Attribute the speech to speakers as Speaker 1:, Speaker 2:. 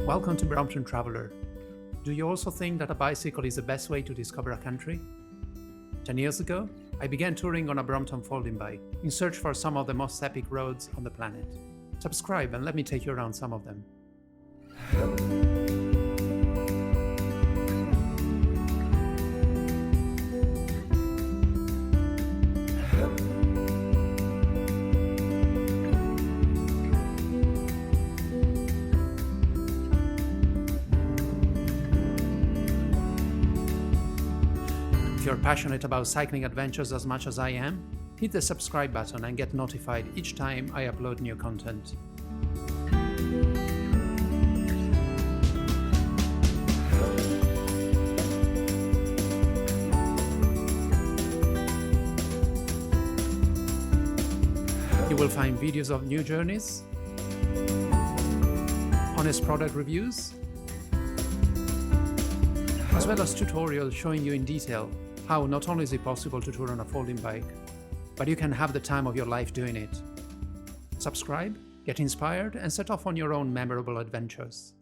Speaker 1: Welcome to Brompton Traveler. Do you also think that a bicycle is the best way to discover a country? 10 years ago, I began touring on a Brompton folding bike in search for some of the most epic roads on the planet. Subscribe and let me take you around some of them. If you're passionate about cycling adventures as much as I am, hit the subscribe button and get notified each time I upload new content. You will find videos of new journeys, honest product reviews, as well as tutorials showing you in detail how not only is it possible to tour on a folding bike, but you can have the time of your life doing it. Subscribe, get inspired, and set off on your own memorable adventures.